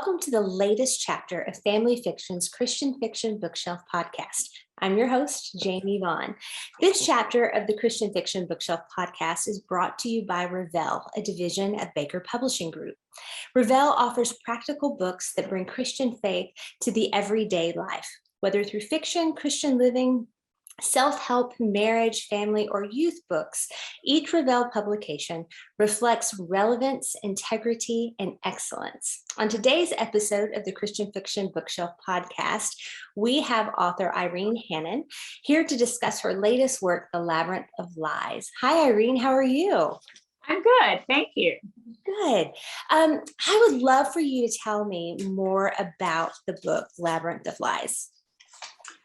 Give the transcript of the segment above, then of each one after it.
Welcome to the latest chapter of Family Fiction's Christian Fiction Bookshelf podcast. I'm your host, Jamie Vaughn. This chapter of the Christian Fiction Bookshelf podcast is brought to you by Revell, a division of Baker Publishing Group. Revell offers practical books that bring Christian faith to the everyday life, whether through fiction, Christian living, self-help, marriage, family, or youth books. Each Revell publication reflects relevance, integrity, and excellence. On today's episode of the Christian Fiction Bookshelf podcast, we have author Irene Hannon here to discuss her latest work, The Labyrinth of Lies. Hi, Irene. How are you? I'm good. Thank you. Good. I would love for you to tell me more about the book, Labyrinth of Lies.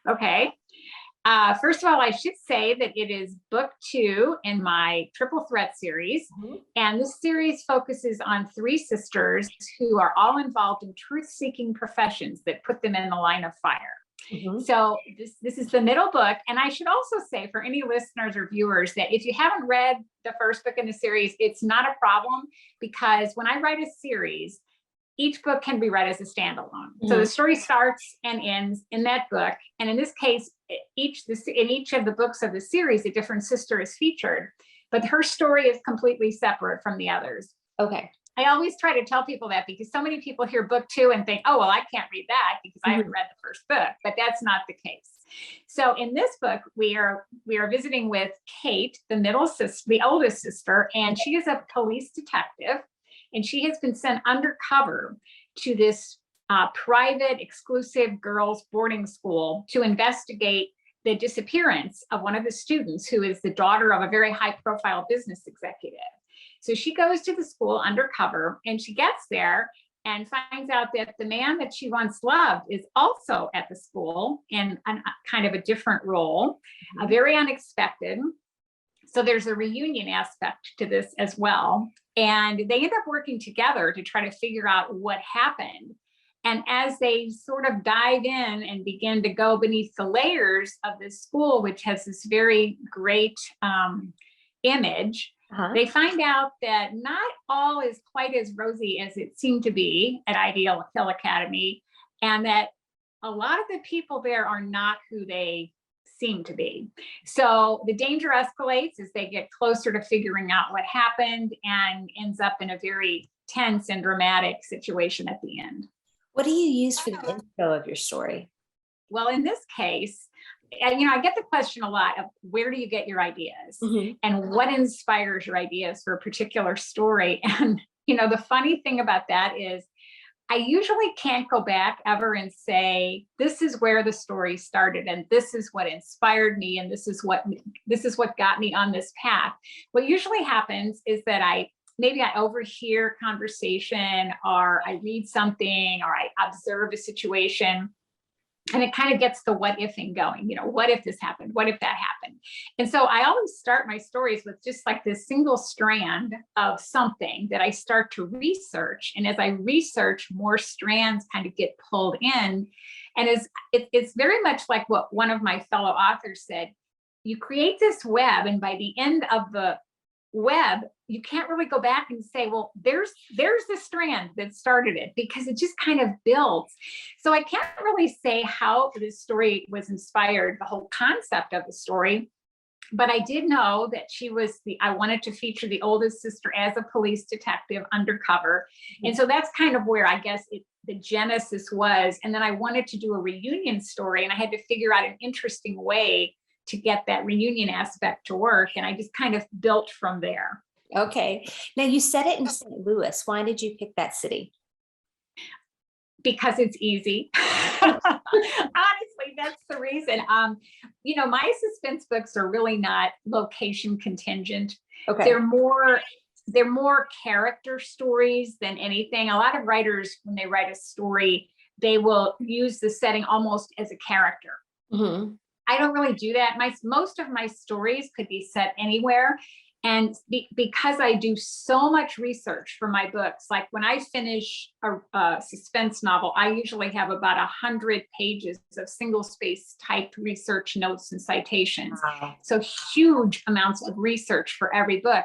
Okay. First of all, I should say that it is book 2 in my Triple Threat series. Mm-hmm. And this series focuses on 3 sisters who are all involved in truth-seeking professions that put them in the line of fire. Mm-hmm. So this is the middle book. And I should also say for any listeners or viewers that if you haven't read the first book in the series, it's not a problem, because when I write a series, each book can be read as a standalone. Mm-hmm. So the story starts and ends in that book. And in this case, in each of the books of the series, a different sister is featured, but her story is completely separate from the others. Okay. I always try to tell people that, because so many people hear book 2 and think, oh, well, I can't read that because I haven't read the first book, but that's not the case. So in this book, we are visiting with Kate, the oldest sister, and she is a police detective. And she has been sent undercover to this private, exclusive girls' boarding school to investigate the disappearance of one of the students, who is the daughter of a very high-profile business executive. So she goes to the school undercover, and she gets there and finds out that the man that she once loved is also at the school in kind of a different role, very unexpected. So there's a reunion aspect to this as well. And they end up working together to try to figure out what happened. And as they sort of dive in and begin to go beneath the layers of this school, which has this very great image, they find out that not all is quite as rosy as it seemed to be at Ideal Hill Academy, and that a lot of the people there are not who they seem to be. So the danger escalates as they get closer to figuring out what happened, and ends up in a very tense and dramatic situation at the end. What do you use for the intro of your story? Well, in this case, I get the question a lot of where do you get your ideas, and what inspires your ideas for a particular story? And, the funny thing about that is I usually can't go back ever and say, this is where the story started, and this is what inspired me, and this is what got me on this path. What usually happens is that I overhear conversation, or I read something, or I observe a situation, and it kind of gets the what ifing going. What if this happened? What if that happened? And so I always start my stories with just like this single strand of something that I start to research. And as I research, more strands kind of get pulled in. And it's very much like what one of my fellow authors said: you create this web, and by the end of the web, you can't really go back and say, well, there's the strand that started it, because it just kind of builds. So I can't really say how this story was inspired, the whole concept of the story, but I did know that I wanted to feature the oldest sister as a police detective undercover. And so that's kind of where I guess the genesis was. And then I wanted to do a reunion story, and I had to figure out an interesting way to get that reunion aspect to work. And I just kind of built from there. Okay. Now you said it in St. Louis. Why did you pick that city? Because it's easy. Honestly, that's the reason. My suspense books are really not location contingent. Okay. They're more character stories than anything. A lot of writers, when they write a story, they will use the setting almost as a character. Mm-hmm. I don't really do that. Most of my stories could be set anywhere. And because I do so much research for my books, like when I finish a suspense novel, I usually have about 100 pages of single-space typed research notes and citations. Wow. So huge amounts of research for every book.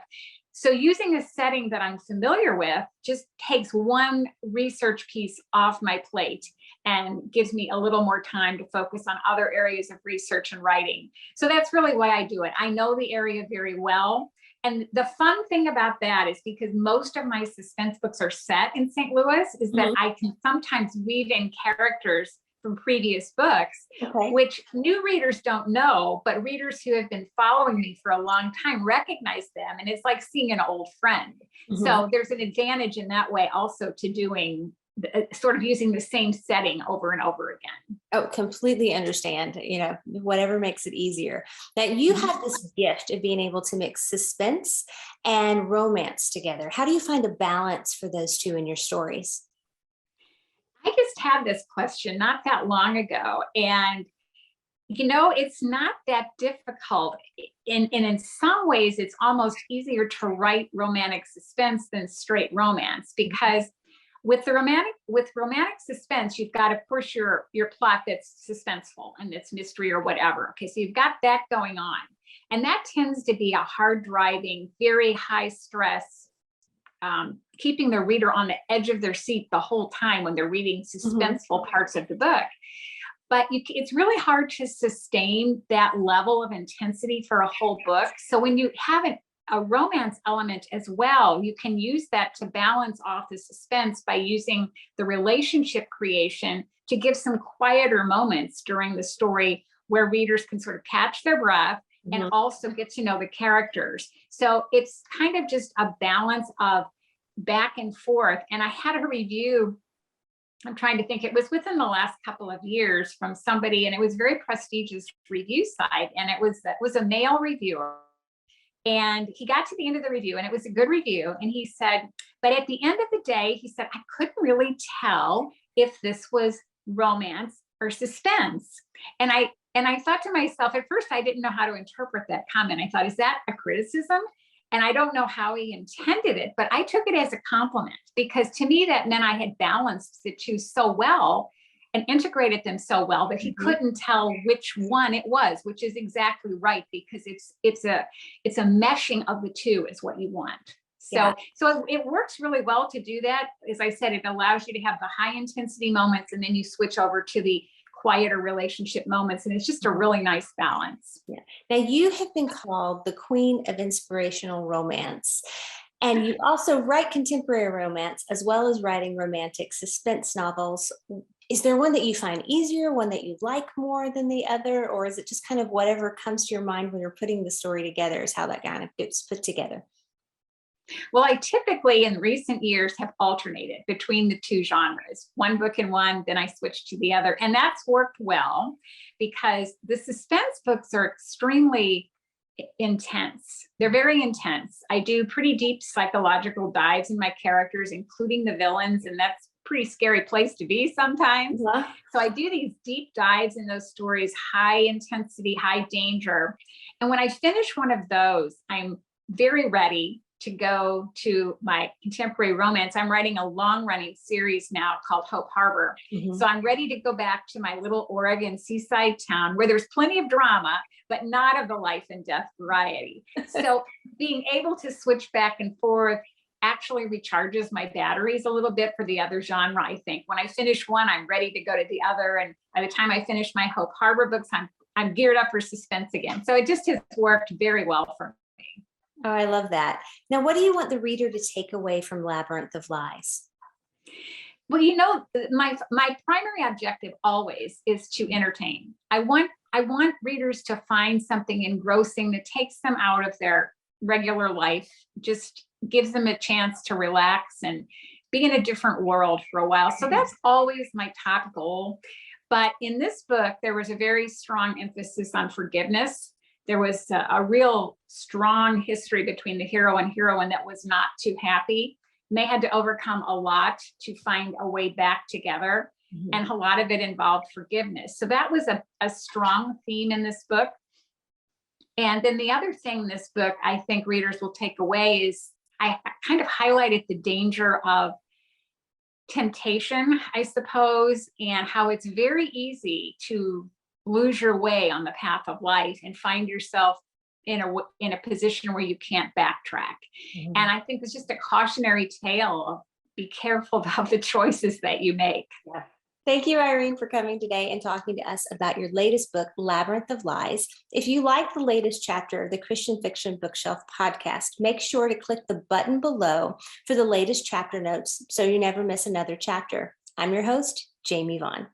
So using a setting that I'm familiar with just takes one research piece off my plate and gives me a little more time to focus on other areas of research and writing. So that's really why I do it. I know the area very well. And the fun thing about that is because most of my suspense books are set in St. Louis, is that I can sometimes weave in characters from previous books, which new readers don't know, but readers who have been following me for a long time recognize them. And it's like seeing an old friend. So there's an advantage in that way also to doing sort of using the same setting over and over again. Oh, completely understand, whatever makes it easier. Now you have this gift of being able to mix suspense and romance together. How do you find a balance for those two in your stories? I just had this question not that long ago, and it's not that difficult. In some ways, it's almost easier to write romantic suspense than straight romance, because with romantic suspense, you've got, of course, your plot that's suspenseful and it's mystery or whatever. Okay, so you've got that going on, and that tends to be a hard driving, very high stress, keeping the reader on the edge of their seat the whole time when they're reading suspenseful parts of the book. But it's really hard to sustain that level of intensity for a whole book. So when you have a romance element as well, you can use that to balance off the suspense by using the relationship creation to give some quieter moments during the story where readers can sort of catch their breath and also get to know the characters. So it's kind of just a balance of back and forth. And I had a review, I'm trying to think, it was within the last couple of years, from somebody, and it was very prestigious review site. And it was a male reviewer. And he got to the end of the review, and it was a good review. And he said, but at the end of the day, he said, I couldn't really tell if this was romance or suspense. And I thought to myself, at first, I didn't know how to interpret that comment. I thought, is that a criticism? And I don't know how he intended it, but I took it as a compliment, because to me, that meant I had balanced the two so well and integrated them so well that he couldn't tell which one it was, which is exactly right, because it's a meshing of the two is what you want. So it works really well to do that. As I said, it allows you to have the high intensity moments, and then you switch over to the quieter relationship moments. And it's just a really nice balance. Yeah. Now you have been called the queen of inspirational romance, and you also write contemporary romance as well as writing romantic suspense novels. Is there one that you find easier, one that you like more than the other, or is it just kind of whatever comes to your mind when you're putting the story together is how that kind of gets put together? Well, I typically in recent years have alternated between the two genres, one book in one, then I switched to the other. And that's worked well because the suspense books are extremely intense. They're very intense. I do pretty deep psychological dives in my characters, including the villains, and that's a pretty scary place to be sometimes. So I do these deep dives in those stories, high intensity, high danger. And when I finish one of those, I'm very ready to go to my contemporary romance. I'm writing a long-running series now called Hope Harbor. So I'm ready to go back to my little Oregon seaside town where there's plenty of drama, but not of the life and death variety. So being able to switch back and forth actually recharges my batteries a little bit for the other genre, I think. When I finish one, I'm ready to go to the other. And by the time I finish my Hope Harbor books, I'm geared up for suspense again. So it just has worked very well for me. Oh, I love that. Now, what do you want the reader to take away from Labyrinth of Lies? Well, my primary objective always is to entertain. I want readers to find something engrossing that takes them out of their regular life, just gives them a chance to relax and be in a different world for a while. So that's always my top goal. But in this book, there was a very strong emphasis on forgiveness. There was a real strong history between the hero and heroine that was not too happy. And they had to overcome a lot to find a way back together. And a lot of it involved forgiveness. So that was a strong theme in this book. And then the other thing in this book I think readers will take away is I kind of highlighted the danger of temptation, I suppose, and how it's very easy to lose your way on the path of life and find yourself in a position where you can't backtrack. And I think it's just a cautionary tale of be careful about the choices that you make. Yeah. Thank you, Irene, for coming today and talking to us about your latest book, Labyrinth of Lies. If you like the latest chapter of the Christian Fiction Bookshelf podcast, make sure to click the button below for the latest chapter notes so you never miss another chapter. I'm your host, Jamie Vaughn.